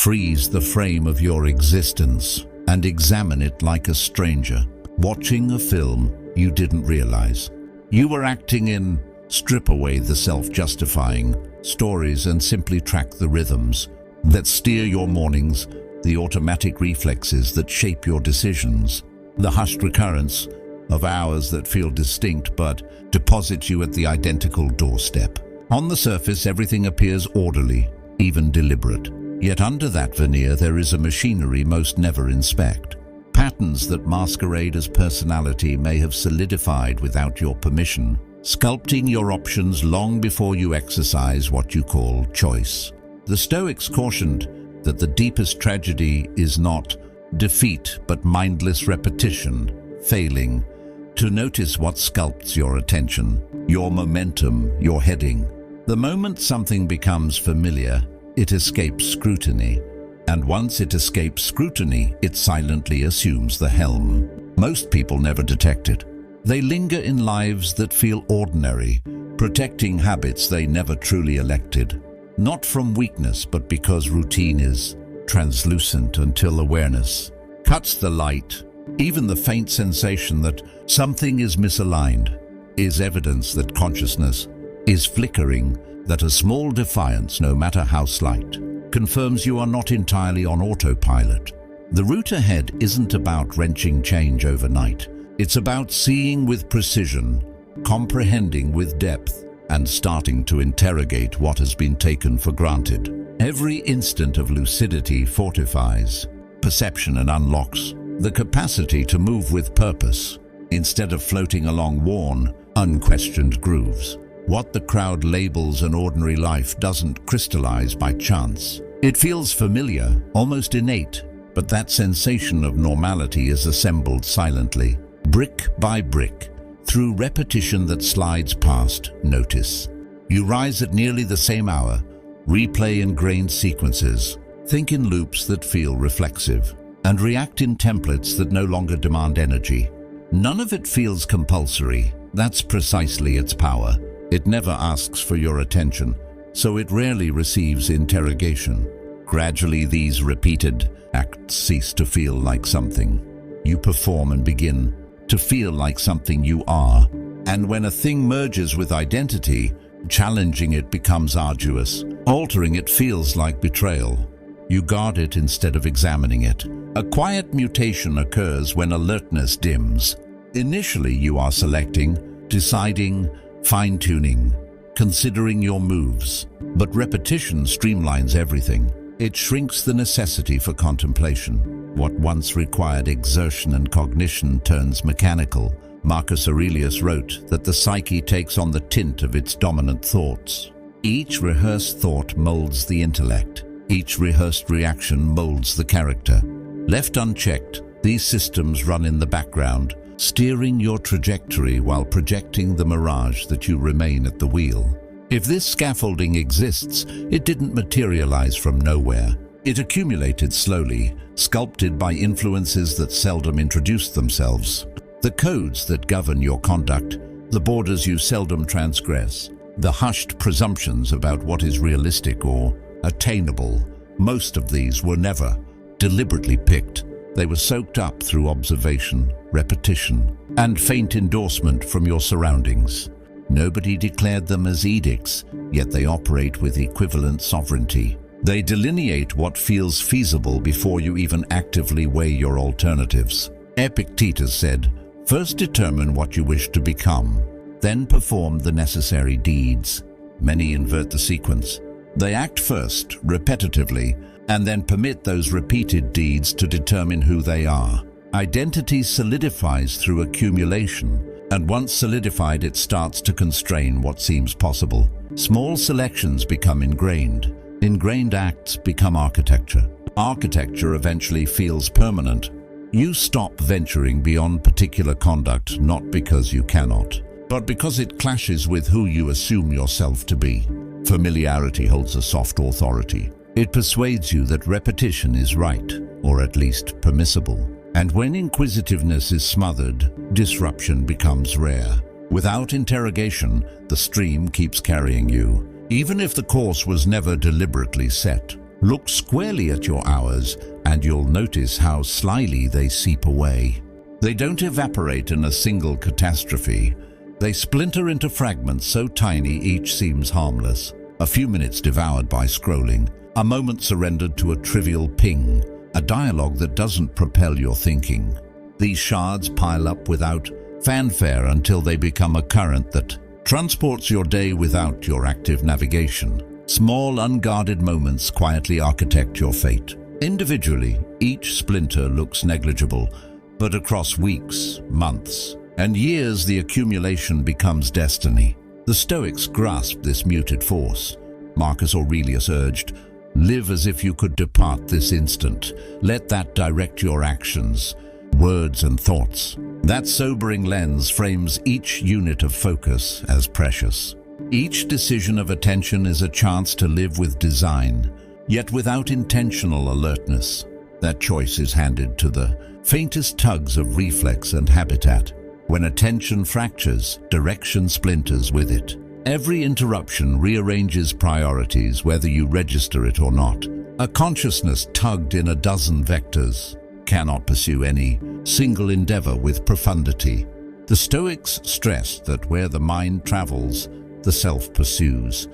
Freeze the frame of your existence and examine it like a stranger, watching a film you didn't realize you were acting in. Strip away the self-justifying stories and simply track the rhythms that steer your mornings, the automatic reflexes that shape your decisions, the hushed recurrence of hours that feel distinct but deposit you at the identical doorstep. On the surface, everything appears orderly, even deliberate. Yet under that veneer there is a machinery most never inspect. Patterns that masquerade as personality may have solidified without your permission, sculpting your options long before you exercise what you call choice. The Stoics cautioned that the deepest tragedy is not defeat but mindless repetition, failing to notice what sculpts your attention, your momentum, your heading. The moment something becomes familiar, it escapes scrutiny. And once it escapes scrutiny, it silently assumes the helm. Most people never detect it. They linger in lives that feel ordinary, protecting habits they never truly elected. Not from weakness, but because routine is translucent until awareness cuts the light. Even the faint sensation that something is misaligned is evidence that consciousness is flickering, that a small defiance, no matter how slight, confirms you are not entirely on autopilot. The route ahead isn't about wrenching change overnight. It's about seeing with precision, comprehending with depth, and starting to interrogate what has been taken for granted. Every instant of lucidity fortifies perception and unlocks the capacity to move with purpose, instead of floating along worn, unquestioned grooves. What the crowd labels an ordinary life doesn't crystallize by chance. It feels familiar, almost innate, but that sensation of normality is assembled silently, brick by brick, through repetition that slides past notice. You rise at nearly the same hour, replay ingrained sequences, think in loops that feel reflexive, and react in templates that no longer demand energy. None of it feels compulsory. That's precisely its power. It never asks for your attention, so it rarely receives interrogation. Gradually, these repeated acts cease to feel like something you perform and begin to feel like something you are. And when a thing merges with identity, challenging it becomes arduous. Altering it feels like betrayal. You guard it instead of examining it. A quiet mutation occurs when alertness dims. Initially, you are selecting, deciding, fine-tuning, considering your moves. But repetition streamlines everything. It shrinks the necessity for contemplation. What once required exertion and cognition turns mechanical. Marcus Aurelius wrote that the psyche takes on the tint of its dominant thoughts. Each rehearsed thought molds the intellect. Each rehearsed reaction molds the character. Left unchecked, these systems run in the background, steering your trajectory while projecting the mirage that you remain at the wheel. If this scaffolding exists, it didn't materialize from nowhere. It accumulated slowly, sculpted by influences that seldom introduced themselves. The codes that govern your conduct, the borders you seldom transgress, the hushed presumptions about what is realistic or attainable, most of these were never deliberately picked. They were soaked up through observation, repetition, and faint endorsement from your surroundings. Nobody declared them as edicts, yet they operate with equivalent sovereignty. They delineate what feels feasible before you even actively weigh your alternatives. Epictetus said, "First determine what you wish to become, then perform the necessary deeds." Many invert the sequence. They act first, repetitively, and then permit those repeated deeds to determine who they are. Identity solidifies through accumulation, and once solidified, it starts to constrain what seems possible. Small selections become ingrained. Ingrained acts become architecture. Architecture eventually feels permanent. You stop venturing beyond particular conduct not because you cannot, but because it clashes with who you assume yourself to be. Familiarity holds a soft authority. It persuades you that repetition is right, or at least permissible. And when inquisitiveness is smothered, disruption becomes rare. Without interrogation, the stream keeps carrying you, even if the course was never deliberately set. Look squarely at your hours and you'll notice how slyly they seep away. They don't evaporate in a single catastrophe. They splinter into fragments so tiny each seems harmless. A few minutes devoured by scrolling, a moment surrendered to a trivial ping, a dialogue that doesn't propel your thinking. These shards pile up without fanfare until they become a current that transports your day without your active navigation. Small, unguarded moments quietly architect your fate. Individually, each splinter looks negligible, but across weeks, months, and years the accumulation becomes destiny. The Stoics grasped this muted force. Marcus Aurelius urged, "Live as if you could depart this instant. Let that direct your actions, words and thoughts." That sobering lens frames each unit of focus as precious. Each decision of attention is a chance to live with design, yet without intentional alertness. That choice is handed to the faintest tugs of reflex and habitat. When attention fractures, direction splinters with it. Every interruption rearranges priorities, whether you register it or not. A consciousness tugged in a dozen vectors cannot pursue any single endeavor with profundity. The Stoics stressed that where the mind travels, the self pursues.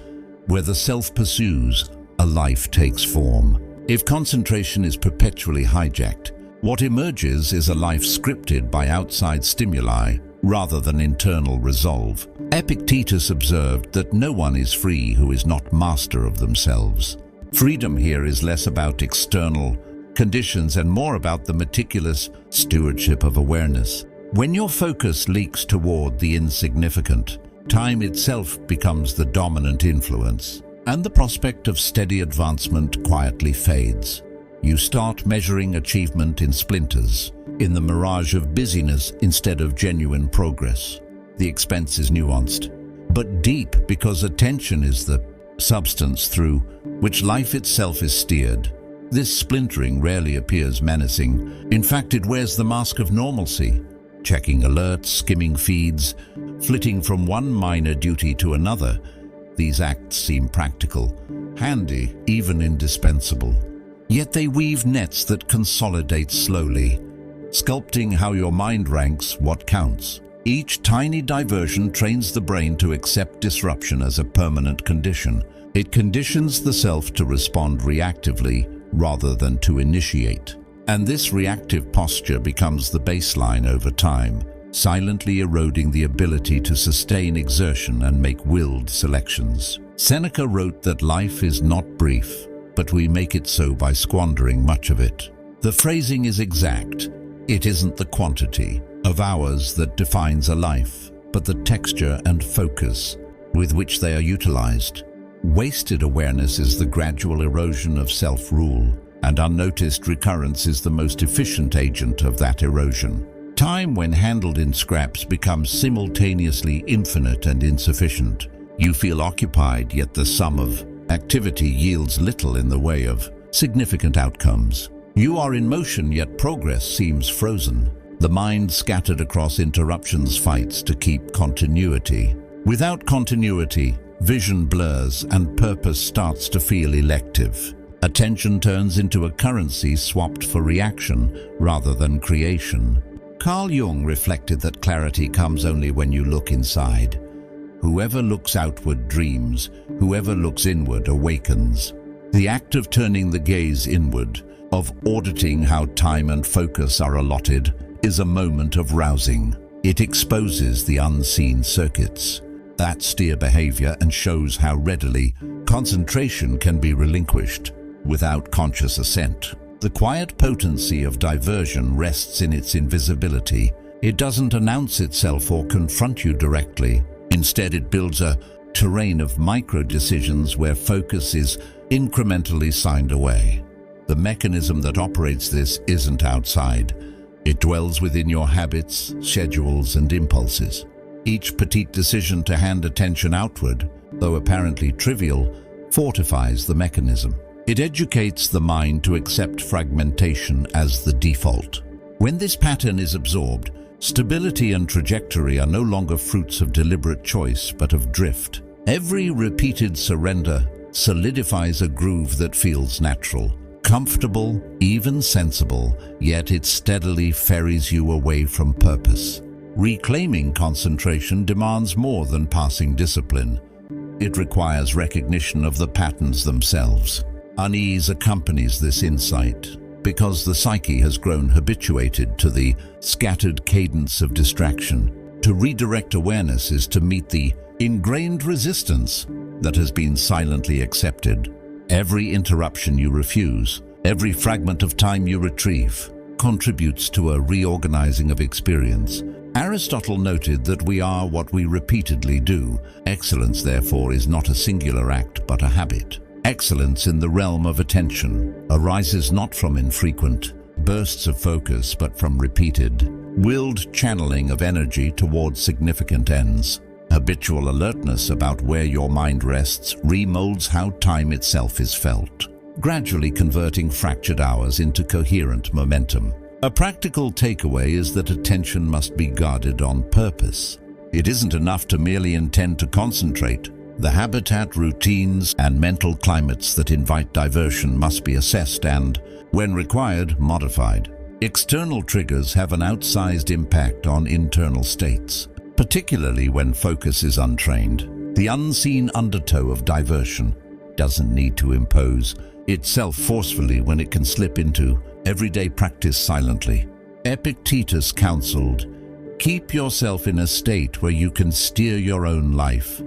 Where the self pursues, a life takes form. If concentration is perpetually hijacked, what emerges is a life scripted by outside stimuli rather than internal resolve. Epictetus observed that no one is free who is not master of themselves. Freedom here is less about external conditions and more about the meticulous stewardship of awareness. When your focus leaks toward the insignificant, time itself becomes the dominant influence, and the prospect of steady advancement quietly fades. You start measuring achievement in splinters, in the mirage of busyness instead of genuine progress. The expense is nuanced, but deep because attention is the substance through which life itself is steered. This splintering rarely appears menacing. In fact, it wears the mask of normalcy. Checking alerts, skimming feeds, flitting from one minor duty to another. These acts seem practical, handy, even indispensable. Yet they weave nets that consolidate slowly, sculpting how your mind ranks what counts. Each tiny diversion trains the brain to accept disruption as a permanent condition. It conditions the self to respond reactively rather than to initiate. And this reactive posture becomes the baseline over time, silently eroding the ability to sustain exertion and make willed selections. Seneca wrote that life is not brief, but we make it so by squandering much of it. The phrasing is exact. It isn't the quantity of hours that defines a life, but the texture and focus with which they are utilized. Wasted awareness is the gradual erosion of self-rule, and unnoticed recurrence is the most efficient agent of that erosion. Time, when handled in scraps, becomes simultaneously infinite and insufficient. You feel occupied, yet the sum of activity yields little in the way of significant outcomes. You are in motion, yet progress seems frozen. The mind scattered across interruptions fights to keep continuity. Without continuity, vision blurs and purpose starts to feel elective. Attention turns into a currency swapped for reaction rather than creation. Carl Jung reflected that clarity comes only when you look inside. Whoever looks outward dreams, whoever looks inward awakens. The act of turning the gaze inward, of auditing how time and focus are allotted, is a moment of rousing. It exposes the unseen circuits that steer behavior and shows how readily concentration can be relinquished without conscious assent. The quiet potency of diversion rests in its invisibility. It doesn't announce itself or confront you directly. Instead, it builds a terrain of micro-decisions where focus is incrementally signed away. The mechanism that operates this isn't outside. It dwells within your habits, schedules, and impulses. Each petite decision to hand attention outward, though apparently trivial, fortifies the mechanism. It educates the mind to accept fragmentation as the default. When this pattern is absorbed, stability and trajectory are no longer fruits of deliberate choice, but of drift. Every repeated surrender solidifies a groove that feels natural, comfortable, even sensible, yet it steadily ferries you away from purpose. Reclaiming concentration demands more than passing discipline. It requires recognition of the patterns themselves. Unease accompanies this insight, because the psyche has grown habituated to the scattered cadence of distraction. To redirect awareness is to meet the ingrained resistance that has been silently accepted. Every interruption you refuse, every fragment of time you retrieve, contributes to a reorganizing of experience. Aristotle noted that we are what we repeatedly do. Excellence, therefore, is not a singular act, but a habit. Excellence in the realm of attention arises not from infrequent bursts of focus, but from repeated, willed channeling of energy towards significant ends. Habitual alertness about where your mind rests remolds how time itself is felt, gradually converting fractured hours into coherent momentum. A practical takeaway is that attention must be guarded on purpose. It isn't enough to merely intend to concentrate. The habitat, routines, and mental climates that invite diversion must be assessed and, when required, modified. External triggers have an outsized impact on internal states, particularly when focus is untrained. The unseen undertow of diversion doesn't need to impose itself forcefully when it can slip into everyday practice silently. Epictetus counseled, "Keep yourself in a state where you can steer your own life,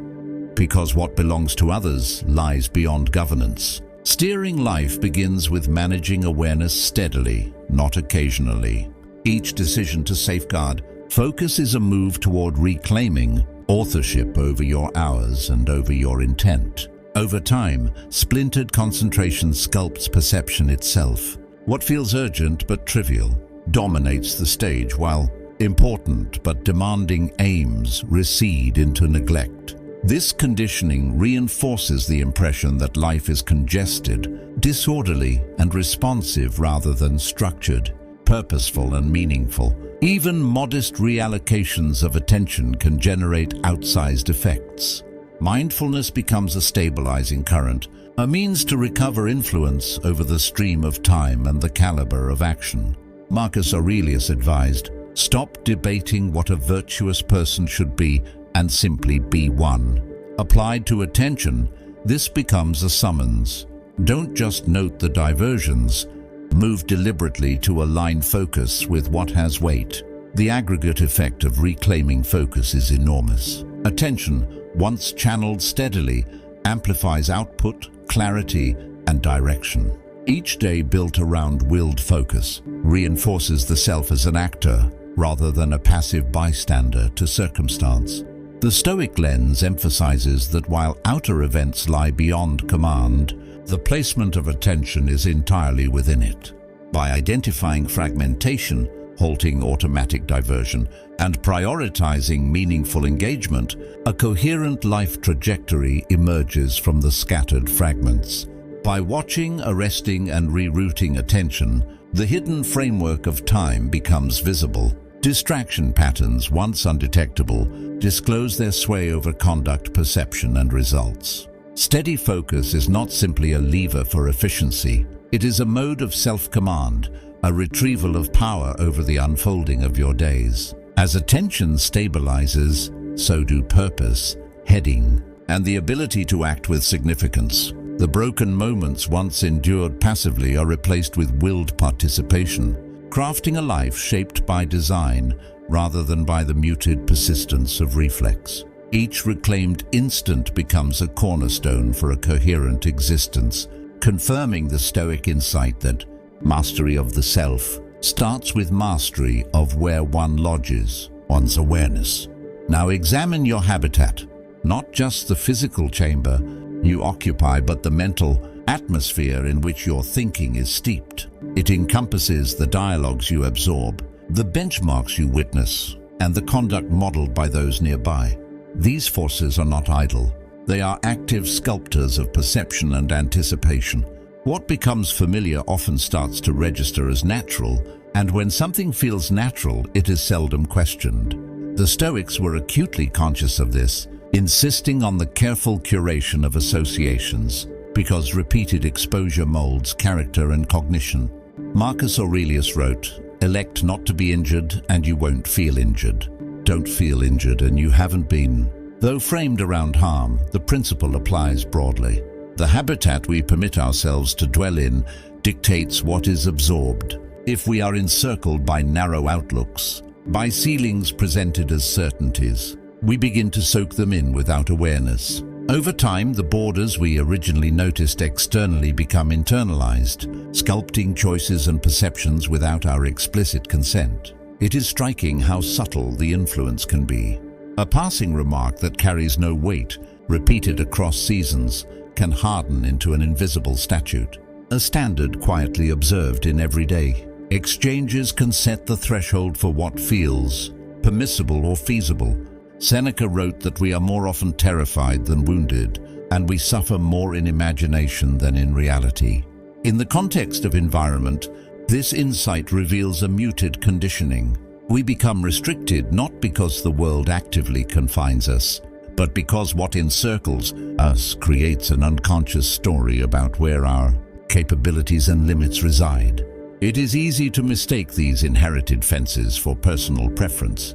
because what belongs to others lies beyond governance." Steering life begins with managing awareness steadily, not occasionally. Each decision to safeguard focus is a move toward reclaiming authorship over your hours and over your intent. Over time, splintered concentration sculpts perception itself. What feels urgent but trivial dominates the stage, while important but demanding aims recede into neglect. This conditioning reinforces the impression that life is congested, disorderly, and responsive rather than structured, purposeful, and meaningful. Even modest reallocations of attention can generate outsized effects. Mindfulness becomes a stabilizing current, a means to recover influence over the stream of time and the caliber of action. Marcus Aurelius advised, "Stop debating what a virtuous person should be and simply be one." Applied to attention, this becomes a summons. Don't just note the diversions, move deliberately to align focus with what has weight. The aggregate effect of reclaiming focus is enormous. Attention, once channeled steadily, amplifies output, clarity, and direction. Each day built around willed focus reinforces the self as an actor rather than a passive bystander to circumstance. The Stoic lens emphasizes that while outer events lie beyond command, the placement of attention is entirely within it. By identifying fragmentation, halting automatic diversion, and prioritizing meaningful engagement, a coherent life trajectory emerges from the scattered fragments. By watching, arresting, and rerouting attention, the hidden framework of time becomes visible. Distraction patterns, once undetectable, disclose their sway over conduct, perception, and results. Steady focus is not simply a lever for efficiency. It is a mode of self-command, a retrieval of power over the unfolding of your days. As attention stabilizes, so do purpose, heading, and the ability to act with significance. The broken moments once endured passively are replaced with willed participation, crafting a life shaped by design rather than by the muted persistence of reflex. Each reclaimed instant becomes a cornerstone for a coherent existence, confirming the Stoic insight that mastery of the self starts with mastery of where one lodges, one's awareness. Now examine your habitat, not just the physical chamber you occupy, but the mental atmosphere in which your thinking is steeped. It encompasses the dialogues you absorb, the benchmarks you witness, and the conduct modeled by those nearby. These forces are not idle. They are active sculptors of perception and anticipation. What becomes familiar often starts to register as natural, and when something feels natural, it is seldom questioned. The Stoics were acutely conscious of this, insisting on the careful curation of associations. because repeated exposure molds character and cognition. Marcus Aurelius wrote, "Elect not to be injured, and you won't feel injured. Don't feel injured, and you haven't been." Though framed around harm, the principle applies broadly. The habitat we permit ourselves to dwell in dictates what is absorbed. If we are encircled by narrow outlooks, by ceilings presented as certainties, we begin to soak them in without awareness. Over time, the borders we originally noticed externally become internalized, sculpting choices and perceptions without our explicit consent. It is striking how subtle the influence can be. A passing remark that carries no weight, repeated across seasons, can harden into an invisible statute. A standard quietly observed in everyday exchanges can set the threshold for what feels permissible or feasible. Seneca wrote that we are more often terrified than wounded, and we suffer more in imagination than in reality. In the context of environment, this insight reveals a muted conditioning. We become restricted not because the world actively confines us, but because what encircles us creates an unconscious story about where our capabilities and limits reside. It is easy to mistake these inherited fences for personal preference,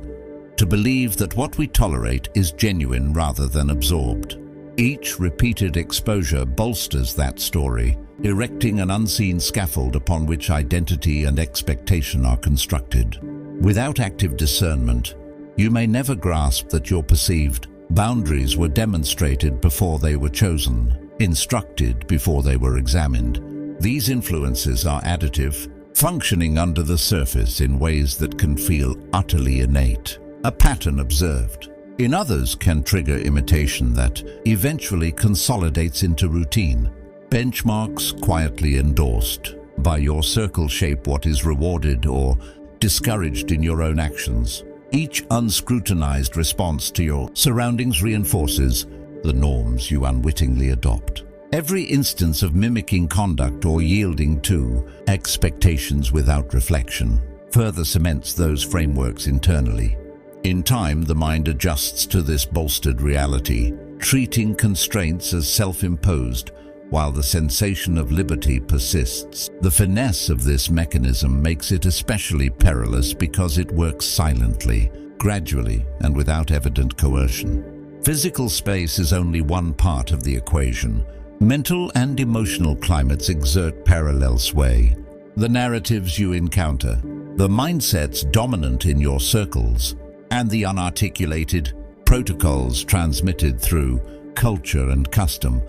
to believe that what we tolerate is genuine rather than absorbed. Each repeated exposure bolsters that story, erecting an unseen scaffold upon which identity and expectation are constructed. Without active discernment, you may never grasp that your perceived boundaries were demonstrated before they were chosen, instructed before they were examined. These influences are additive, functioning under the surface in ways that can feel utterly innate. A pattern observed in others can trigger imitation that eventually consolidates into routine. Benchmarks quietly endorsed by your circle shape what is rewarded or discouraged in your own actions. Each unscrutinized response to your surroundings reinforces the norms you unwittingly adopt. Every instance of mimicking conduct or yielding to expectations without reflection further cements those frameworks internally. In time, the mind adjusts to this bolstered reality, treating constraints as self-imposed, while the sensation of liberty persists. The finesse of this mechanism makes it especially perilous because it works silently, gradually, and without evident coercion. Physical space is only one part of the equation. Mental and emotional climates exert parallel sway. The narratives you encounter, the mindsets dominant in your circles, and the unarticulated protocols transmitted through culture and custom,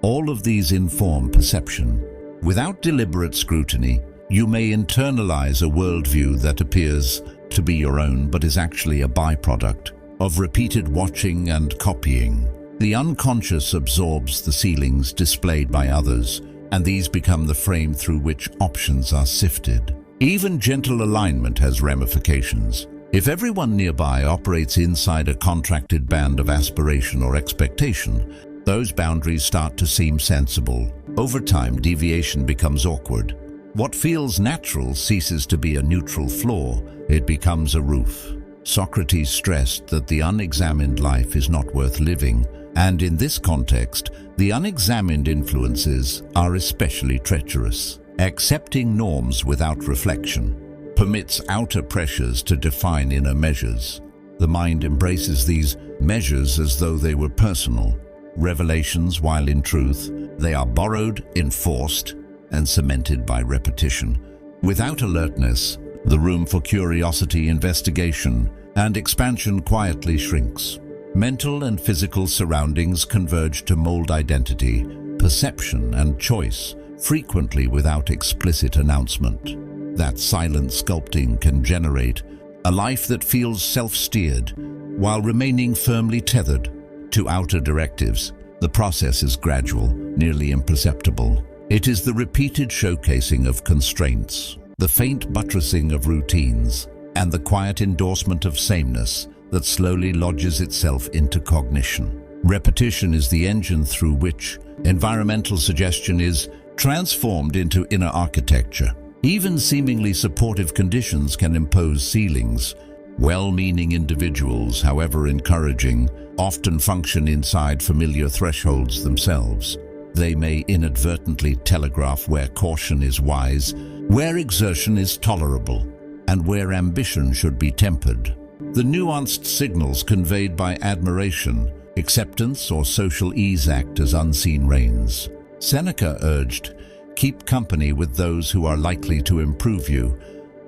all of these inform perception. Without deliberate scrutiny, you may internalize a worldview that appears to be your own but is actually a byproduct of repeated watching and copying. The unconscious absorbs the ceilings displayed by others, and these become the frame through which options are sifted. Even gentle alignment has ramifications. If everyone nearby operates inside a contracted band of aspiration or expectation, those boundaries start to seem sensible. Over time, deviation becomes awkward. What feels natural ceases to be a neutral floor. It becomes a roof. Socrates stressed that the unexamined life is not worth living, and in this context, the unexamined influences are especially treacherous. Accepting norms without reflection permits outer pressures to define inner measures. The mind embraces these measures as though they were personal revelations, while in truth, they are borrowed, enforced, and cemented by repetition. Without alertness, the room for curiosity, investigation, and expansion quietly shrinks. Mental and physical surroundings converge to mold identity, perception, and choice, frequently without explicit announcement. That silent sculpting can generate a life that feels self-steered, while remaining firmly tethered to outer directives. The process is gradual, nearly imperceptible. It is the repeated showcasing of constraints, the faint buttressing of routines, and the quiet endorsement of sameness that slowly lodges itself into cognition. Repetition is the engine through which environmental suggestion is transformed into inner architecture. Even seemingly supportive conditions can impose ceilings. Well-meaning individuals, however encouraging, often function inside familiar thresholds themselves. They may inadvertently telegraph where caution is wise, where exertion is tolerable, and where ambition should be tempered. The nuanced signals conveyed by admiration, acceptance, or social ease act as unseen reins. Seneca urged, "Keep company with those who are likely to improve you."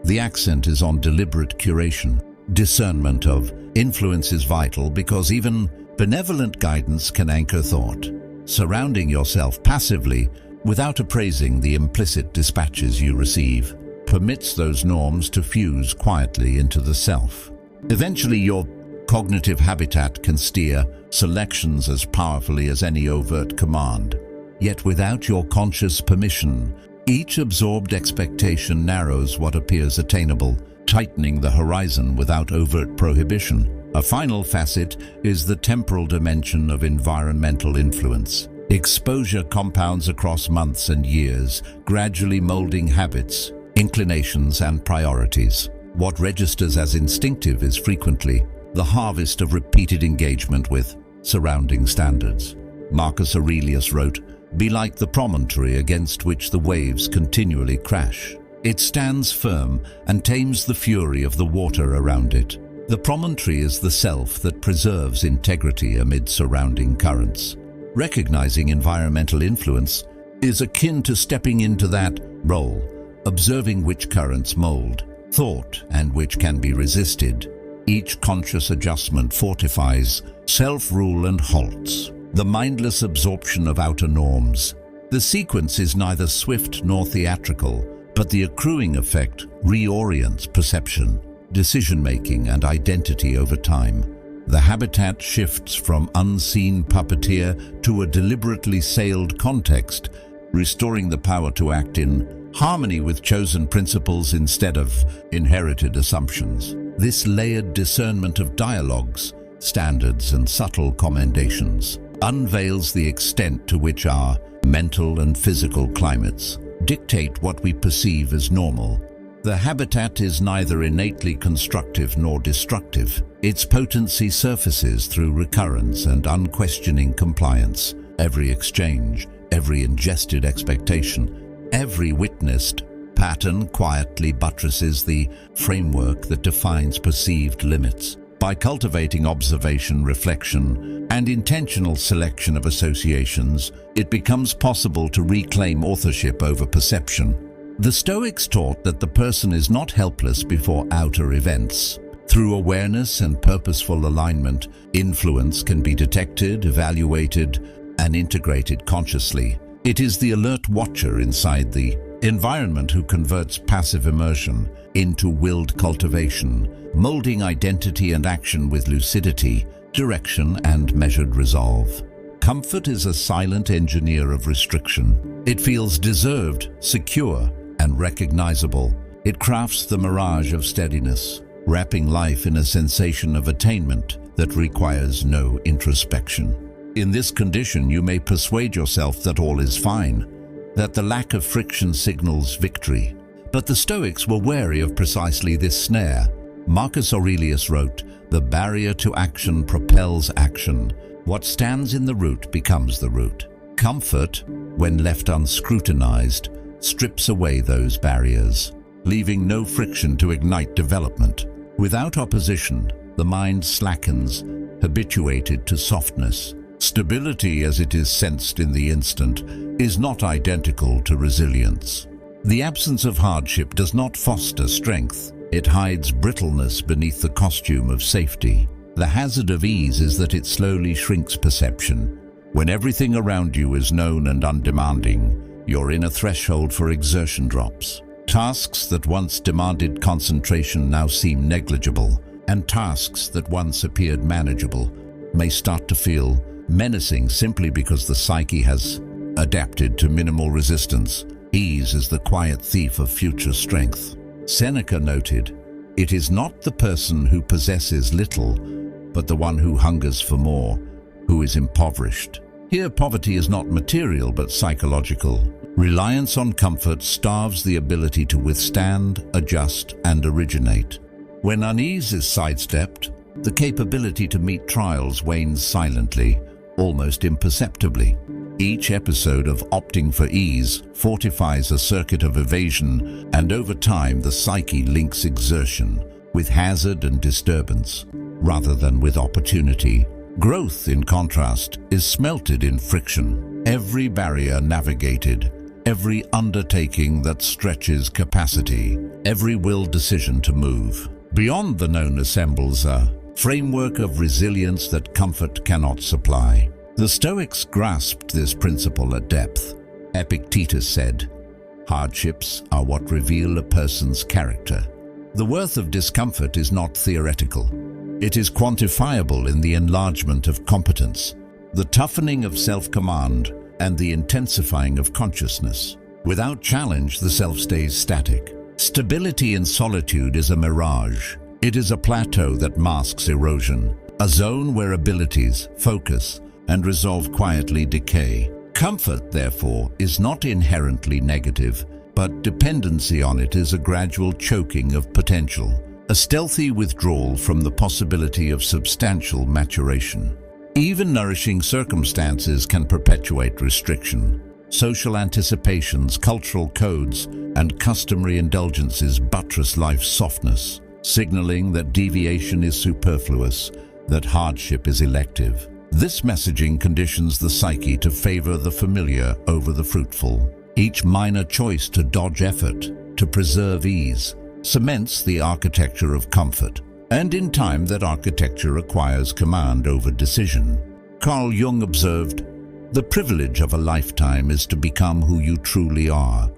The accent is on deliberate curation. Discernment of influence is vital because even benevolent guidance can anchor thought. Surrounding yourself passively, without appraising the implicit dispatches you receive, permits those norms to fuse quietly into the self. Eventually, your cognitive habitat can steer selections as powerfully as any overt command. Yet without your conscious permission, each absorbed expectation narrows what appears attainable, tightening the horizon without overt prohibition. A final facet is the temporal dimension of environmental influence. Exposure compounds across months and years, gradually molding habits, inclinations, and priorities. What registers as instinctive is frequently the harvest of repeated engagement with surrounding standards. Marcus Aurelius wrote, "Be like the promontory against which the waves continually crash. It stands firm and tames the fury of the water around it." The promontory is the self that preserves integrity amid surrounding currents. Recognizing environmental influence is akin to stepping into that role, observing which currents mold thought and which can be resisted. Each conscious adjustment fortifies self-rule and halts the mindless absorption of outer norms. The sequence is neither swift nor theatrical, but the accruing effect reorients perception, decision-making, and identity over time. The habitat shifts from unseen puppeteer to a deliberately sailed context, restoring the power to act in harmony with chosen principles instead of inherited assumptions. This layered discernment of dialogues, standards, and subtle commendations unveils the extent to which our mental and physical climates dictate what we perceive as normal. The habitat is neither innately constructive nor destructive. Its potency surfaces through recurrence and unquestioning compliance. Every exchange, every ingested expectation, every witnessed pattern quietly buttresses the framework that defines perceived limits. By cultivating observation, reflection, and intentional selection of associations, it becomes possible to reclaim authorship over perception. The Stoics taught that the person is not helpless before outer events. Through awareness and purposeful alignment, influence can be detected, evaluated, and integrated consciously. It is the alert watcher inside the environment who converts passive immersion into willed cultivation, molding identity and action with lucidity, direction, and measured resolve. Comfort is a silent engineer of restriction. It feels deserved, secure, and recognizable. It crafts the mirage of steadiness, wrapping life in a sensation of attainment that requires no introspection. In this condition, you may persuade yourself that all is fine, that the lack of friction signals victory. But the Stoics were wary of precisely this snare. Marcus Aurelius wrote, "The barrier to action propels action. What stands in the root becomes the root." Comfort, when left unscrutinized, strips away those barriers, leaving no friction to ignite development. Without opposition, the mind slackens, habituated to softness. Stability, as it is sensed in the instant, is not identical to resilience. The absence of hardship does not foster strength. It hides brittleness beneath the costume of safety. The hazard of ease is that it slowly shrinks perception. When everything around you is known and undemanding, your inner threshold for exertion drops. Tasks that once demanded concentration now seem negligible, and tasks that once appeared manageable may start to feel menacing simply because the psyche has adapted to minimal resistance. Ease is the quiet thief of future strength. Seneca noted, "It is not the person who possesses little, but the one who hungers for more, who is impoverished." Here, poverty is not material but psychological. Reliance on comfort starves the ability to withstand, adjust, and originate. When unease is sidestepped, the capability to meet trials wanes silently, almost imperceptibly. Each episode of opting for ease fortifies a circuit of evasion, and over time the psyche links exertion with hazard and disturbance, rather than with opportunity. Growth, in contrast, is smelted in friction. Every barrier navigated, every undertaking that stretches capacity, every willed decision to move. Beyond the known assembles a framework of resilience that comfort cannot supply. The Stoics grasped this principle at depth. Epictetus said, "Hardships are what reveal a person's character." The worth of discomfort is not theoretical. It is quantifiable in the enlargement of competence, the toughening of self-command, and the intensifying of consciousness. Without challenge, the self stays static. Stability in solitude is a mirage. It is a plateau that masks erosion, a zone where abilities, focus, and resolve quietly decay. Comfort, therefore, is not inherently negative, but dependency on it is a gradual choking of potential, a stealthy withdrawal from the possibility of substantial maturation. Even nourishing circumstances can perpetuate restriction. Social anticipations, cultural codes, and customary indulgences buttress life's softness, signaling that deviation is superfluous, that hardship is elective. This messaging conditions the psyche to favor the familiar over the fruitful. Each minor choice to dodge effort, to preserve ease, cements the architecture of comfort. And in time, that architecture acquires command over decision. Carl Jung observed, "The privilege of a lifetime is to become who you truly are,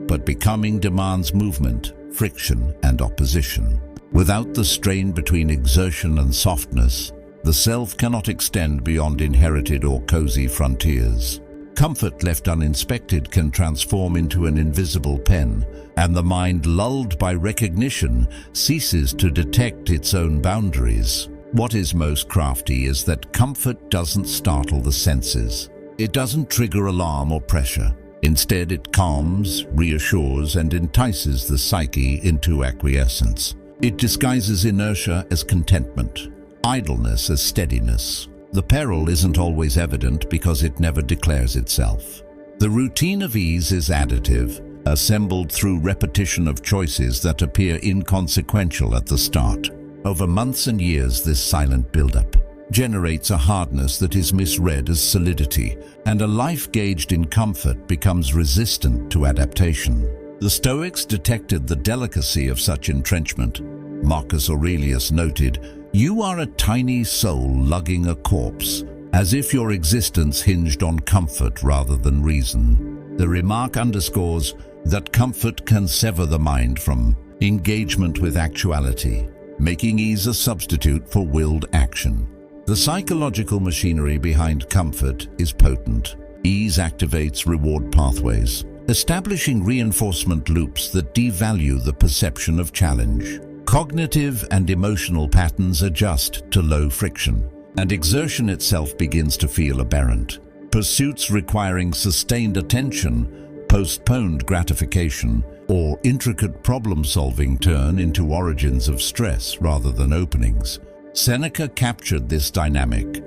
but becoming demands movement, friction, and opposition. Without the strain between exertion and softness, the self cannot extend beyond inherited or cozy frontiers. Comfort left uninspected can transform into an invisible pen, and the mind, lulled by recognition, ceases to detect its own boundaries." What is most crafty is that comfort doesn't startle the senses. It doesn't trigger alarm or pressure. Instead, it calms, reassures, and entices the psyche into acquiescence. It disguises inertia as contentment, idleness as steadiness. The peril isn't always evident because it never declares itself. The routine of ease is additive, assembled through repetition of choices that appear inconsequential at the start. Over months and years, this silent buildup generates a hardness that is misread as solidity, and a life gauged in comfort becomes resistant to adaptation. The Stoics detected the delicacy of such entrenchment. Marcus Aurelius noted, "You are a tiny soul lugging a corpse, as if your existence hinged on comfort rather than reason." The remark underscores that comfort can sever the mind from engagement with actuality, making ease a substitute for willed action. The psychological machinery behind comfort is potent. Ease activates reward pathways, establishing reinforcement loops that devalue the perception of challenge. Cognitive and emotional patterns adjust to low friction, and exertion itself begins to feel aberrant. Pursuits requiring sustained attention, postponed gratification, or intricate problem-solving turn into origins of stress rather than openings. Seneca captured this dynamic.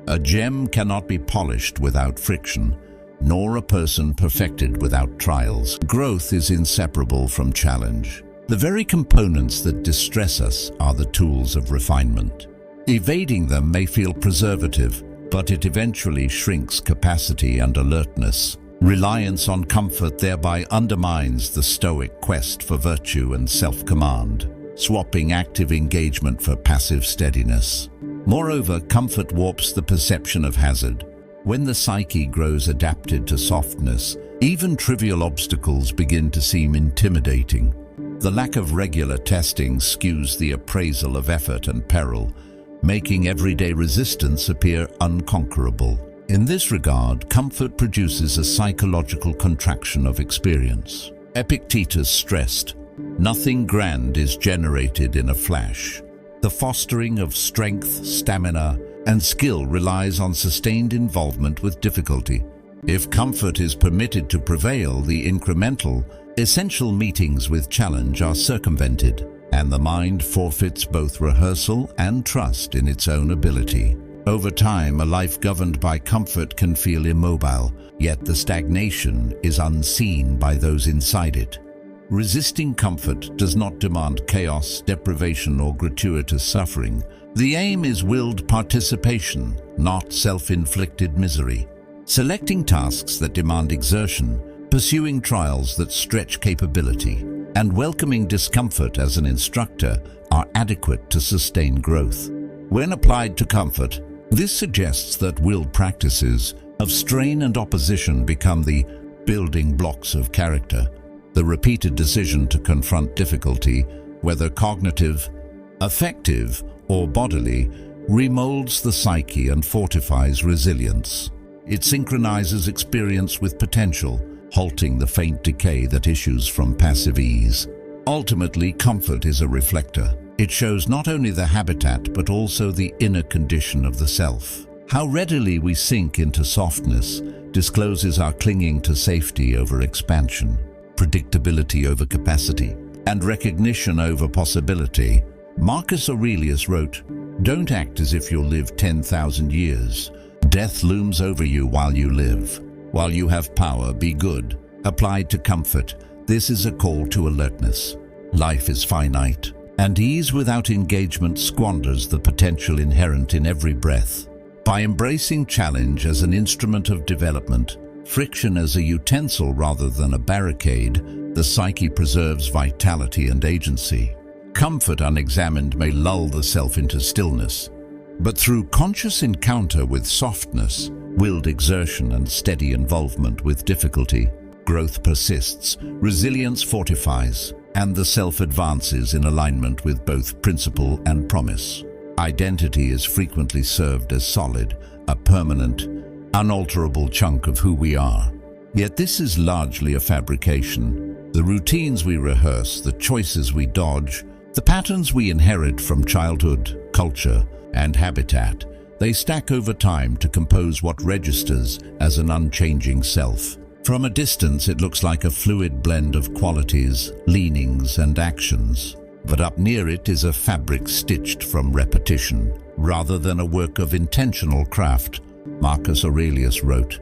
A gem cannot be polished without friction, nor a person perfected without trials. Growth is inseparable from challenge. The very components that distress us are the tools of refinement. Evading them may feel preservative, but it eventually shrinks capacity and alertness. Reliance on comfort thereby undermines the Stoic quest for virtue and self-command, swapping active engagement for passive steadiness. Moreover, comfort warps the perception of hazard. When the psyche grows adapted to softness, even trivial obstacles begin to seem intimidating. The lack of regular testing skews the appraisal of effort and peril, making everyday resistance appear unconquerable. In this regard, comfort produces a psychological contraction of experience. Epictetus stressed, "Nothing grand is generated in a flash." The fostering of strength, stamina, and skill relies on sustained involvement with difficulty. If comfort is permitted to prevail, the incremental, essential meetings with challenge are circumvented, and the mind forfeits both rehearsal and trust in its own ability. Over time, a life governed by comfort can feel immobile, yet the stagnation is unseen by those inside it. Resisting comfort does not demand chaos, deprivation, or gratuitous suffering. The aim is willed participation, not self-inflicted misery. Selecting tasks that demand exertion, pursuing trials that stretch capability, and welcoming discomfort as an instructor are adequate to sustain growth. When applied to comfort, this suggests that willed practices of strain and opposition become the building blocks of character. The repeated decision to confront difficulty, whether cognitive, affective, or bodily, remolds the psyche and fortifies resilience. It synchronizes experience with potential, halting the faint decay that issues from passive ease. Ultimately, comfort is a reflector. It shows not only the habitat but also the inner condition of the self. How readily we sink into softness discloses our clinging to safety over expansion, predictability over capacity, and recognition over possibility. Marcus Aurelius wrote, "Don't act as if you'll live 10,000 years. Death looms over you while you live. While you have power, be good." Applied to comfort, this is a call to alertness. Life is finite, and ease without engagement squanders the potential inherent in every breath. By embracing challenge as an instrument of development, friction as a utensil rather than a barricade, the psyche preserves vitality and agency. Comfort unexamined may lull the self into stillness, but through conscious encounter with softness, willed exertion, and steady involvement with difficulty, growth persists, resilience fortifies, and the self advances in alignment with both principle and promise. Identity is frequently served as solid, a permanent, unalterable chunk of who we are. Yet this is largely a fabrication. The routines we rehearse, the choices we dodge, the patterns we inherit from childhood, culture, and habitat, they stack over time to compose what registers as an unchanging self. From a distance, it looks like a fluid blend of qualities, leanings, and actions. But up near it is a fabric stitched from repetition, rather than a work of intentional craft. Marcus Aurelius wrote,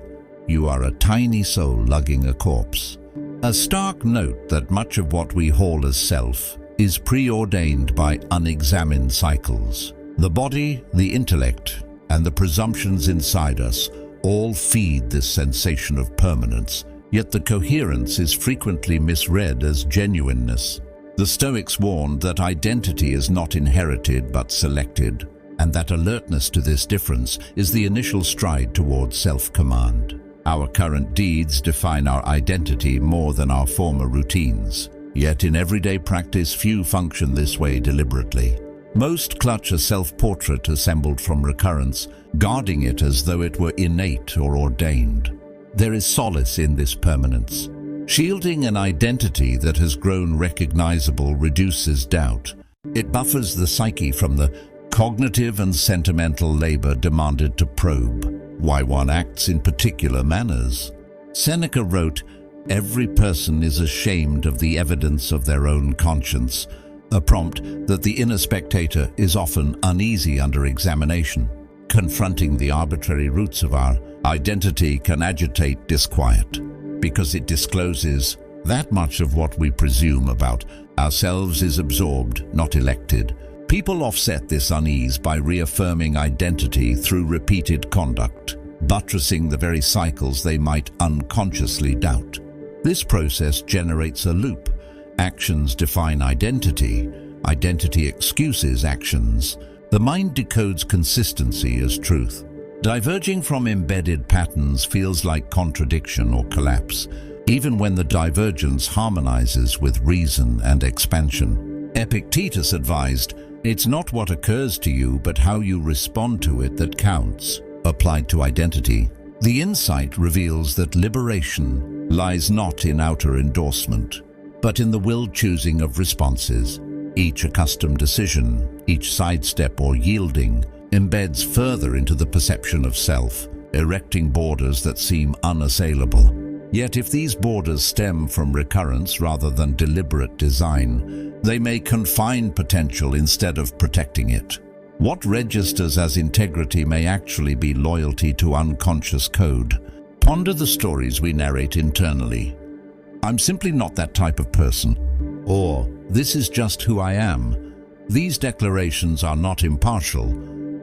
"You are a tiny soul lugging a corpse." A stark note that much of what we haul as self is preordained by unexamined cycles. The body, the intellect, and the presumptions inside us all feed this sensation of permanence, yet the coherence is frequently misread as genuineness. The Stoics warned that identity is not inherited but selected, and that alertness to this difference is the initial stride towards self-command. Our current deeds define our identity more than our former routines. Yet in everyday practice, few function this way deliberately. Most clutch a self-portrait assembled from recurrence, guarding it as though it were innate or ordained. There is solace in this permanence. Shielding an identity that has grown recognizable reduces doubt. It buffers the psyche from the cognitive and sentimental labor demanded to probe why one acts in particular manners. Seneca wrote, "Every person is ashamed of the evidence of their own conscience," a prompt that the inner spectator is often uneasy under examination. Confronting the arbitrary roots of our identity can agitate disquiet, because it discloses that much of what we presume about ourselves is absorbed, not elected. People offset this unease by reaffirming identity through repeated conduct, buttressing the very cycles they might unconsciously doubt. This process generates a loop. Actions define identity. Identity excuses actions. The mind decodes consistency as truth. Diverging from embedded patterns feels like contradiction or collapse, even when the divergence harmonizes with reason and expansion. Epictetus advised, "It's not what occurs to you, but how you respond to it that counts." Applied to identity, the insight reveals that liberation lies not in outer endorsement, but in the willed choosing of responses. Each accustomed decision, each sidestep or yielding, embeds further into the perception of self, erecting borders that seem unassailable. Yet if these borders stem from recurrence rather than deliberate design, they may confine potential instead of protecting it. What registers as integrity may actually be loyalty to unconscious code. Ponder the stories we narrate internally. I'm simply not that type of person. Or, this is just who I am. These declarations are not impartial.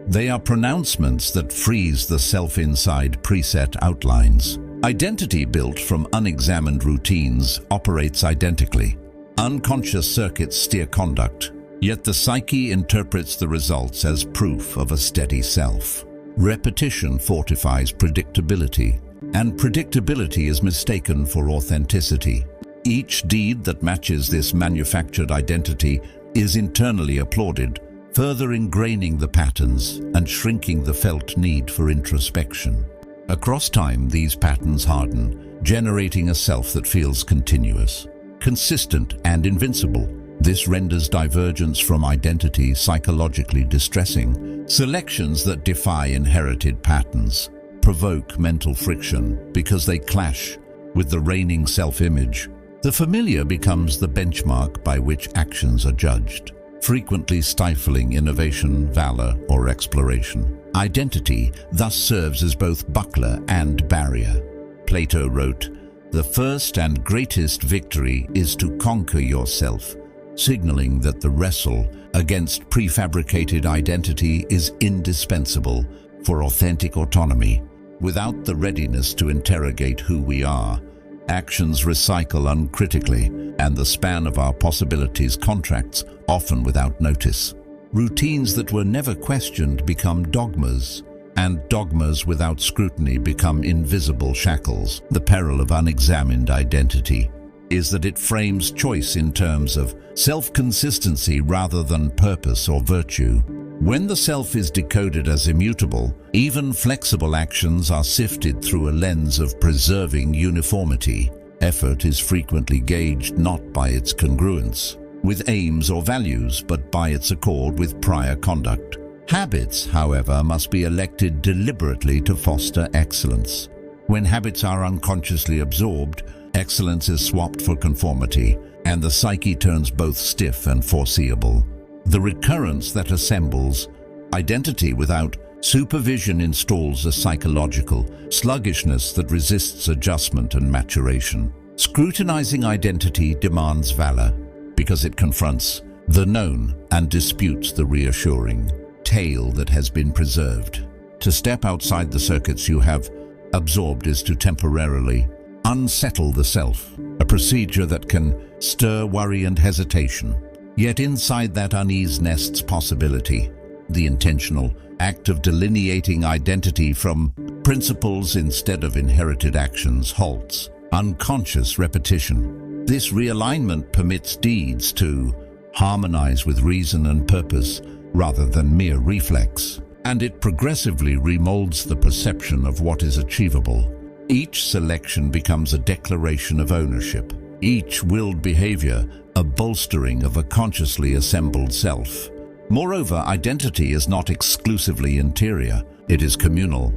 They are pronouncements that freeze the self inside preset outlines. Identity built from unexamined routines operates identically. Unconscious circuits steer conduct, yet the psyche interprets the results as proof of a steady self. Repetition fortifies predictability, and predictability is mistaken for authenticity. Each deed that matches this manufactured identity is internally applauded, further ingraining the patterns and shrinking the felt need for introspection. Across time, these patterns harden, generating a self that feels continuous, consistent, and invincible. This renders divergence from identity psychologically distressing. Selections that defy inherited patterns provoke mental friction because they clash with the reigning self-image. The familiar becomes the benchmark by which actions are judged, frequently stifling innovation, valor, or exploration. Identity thus serves as both buckler and barrier. Plato wrote, "The first and greatest victory is to conquer yourself," signaling that the wrestle against prefabricated identity is indispensable for authentic autonomy. Without the readiness to interrogate who we are, actions recycle uncritically, and the span of our possibilities contracts, often without notice. Routines that were never questioned become dogmas, and dogmas without scrutiny become invisible shackles. The peril of unexamined identity is that it frames choice in terms of self-consistency rather than purpose or virtue. When the self is decoded as immutable, even flexible actions are sifted through a lens of preserving uniformity. Effort is frequently gauged not by its congruence with aims or values, but by its accord with prior conduct. Habits, however, must be elected deliberately to foster excellence. When habits are unconsciously absorbed, excellence is swapped for conformity, and the psyche turns both stiff and foreseeable. The recurrence that assembles identity without supervision installs a psychological sluggishness that resists adjustment and maturation. Scrutinizing identity demands valor because it confronts the known and disputes the reassuring tale that has been preserved. To step outside the circuits you have absorbed is to temporarily unsettle the self, a procedure that can stir worry and hesitation. Yet inside that unease nests possibility, the intentional act of delineating identity from principles instead of inherited actions halts unconscious repetition. This realignment permits deeds to harmonize with reason and purpose rather than mere reflex, and it progressively remolds the perception of what is achievable. Each selection becomes a declaration of ownership, each willed behavior a bolstering of a consciously assembled self. Moreover, identity is not exclusively interior, it is communal.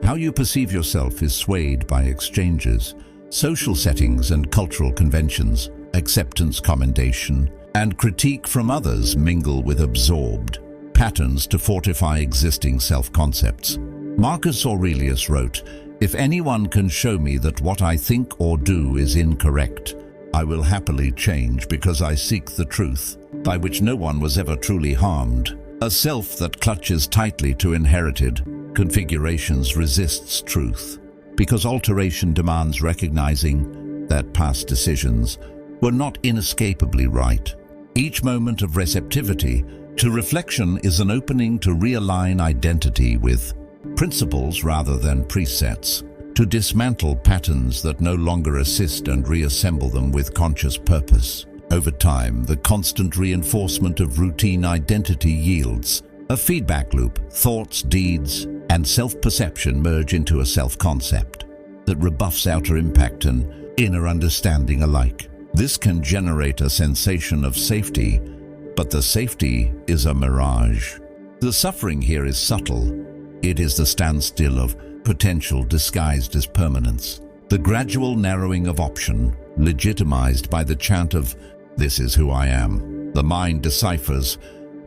How you perceive yourself is swayed by exchanges, social settings and cultural conventions. Acceptance, commendation, and critique from others mingle with absorbed patterns to fortify existing self-concepts. Marcus Aurelius wrote, "If anyone can show me that what I think or do is incorrect, I will happily change because I seek the truth, by which no one was ever truly harmed." A self that clutches tightly to inherited configurations resists truth, because alteration demands recognizing that past decisions were not inescapably right. Each moment of receptivity to reflection is an opening to realign identity with principles rather than presets, to dismantle patterns that no longer assist and reassemble them with conscious purpose. Over time, the constant reinforcement of routine identity yields a feedback loop. Thoughts, deeds, and self-perception merge into a self-concept that rebuffs outer impact and inner understanding alike. This can generate a sensation of safety, but the safety is a mirage. The suffering here is subtle. It is the standstill of potential disguised as permanence, the gradual narrowing of option, legitimized by the chant of "This is who I am." The mind deciphers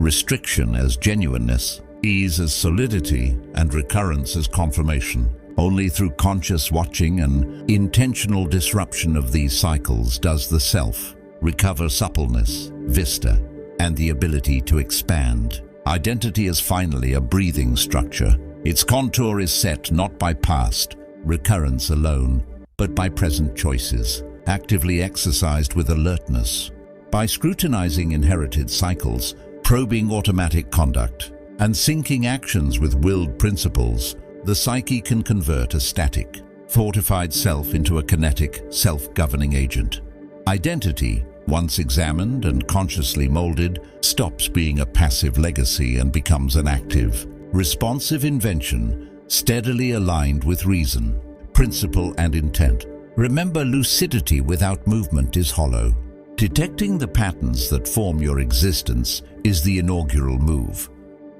restriction as genuineness, ease as solidity, and recurrence as confirmation. Only through conscious watching and intentional disruption of these cycles does the self recover suppleness, vista, and the ability to expand. Identity is finally a breathing structure. Its contour is set not by past recurrence alone, but by present choices, actively exercised with alertness. By scrutinizing inherited cycles, probing automatic conduct, and syncing actions with willed principles, the psyche can convert a static, fortified self into a kinetic, self-governing agent. Identity, once examined and consciously molded, stops being a passive legacy and becomes an active, responsive invention, steadily aligned with reason, principle, and intent. Remember, lucidity without movement is hollow. Detecting the patterns that form your existence is the inaugural move.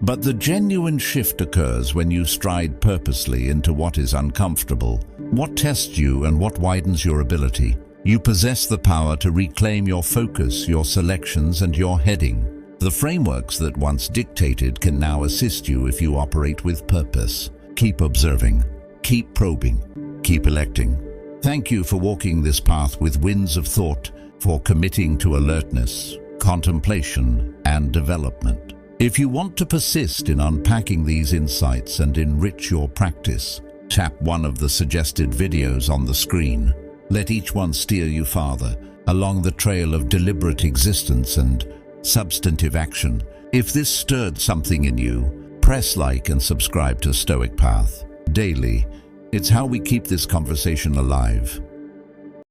But the genuine shift occurs when you stride purposely into what is uncomfortable, what tests you and what widens your ability. You possess the power to reclaim your focus, your selections, and your heading. The frameworks that once dictated can now assist you if you operate with purpose. Keep observing, keep probing, keep electing. Thank you for walking this path with winds of thought, for committing to alertness, contemplation, and development. If you want to persist in unpacking these insights and enrich your practice, tap one of the suggested videos on the screen. Let each one steer you farther along the trail of deliberate existence and substantive action. If this stirred something in you, press like and subscribe to Stoic Path. Daily, it's how we keep this conversation alive.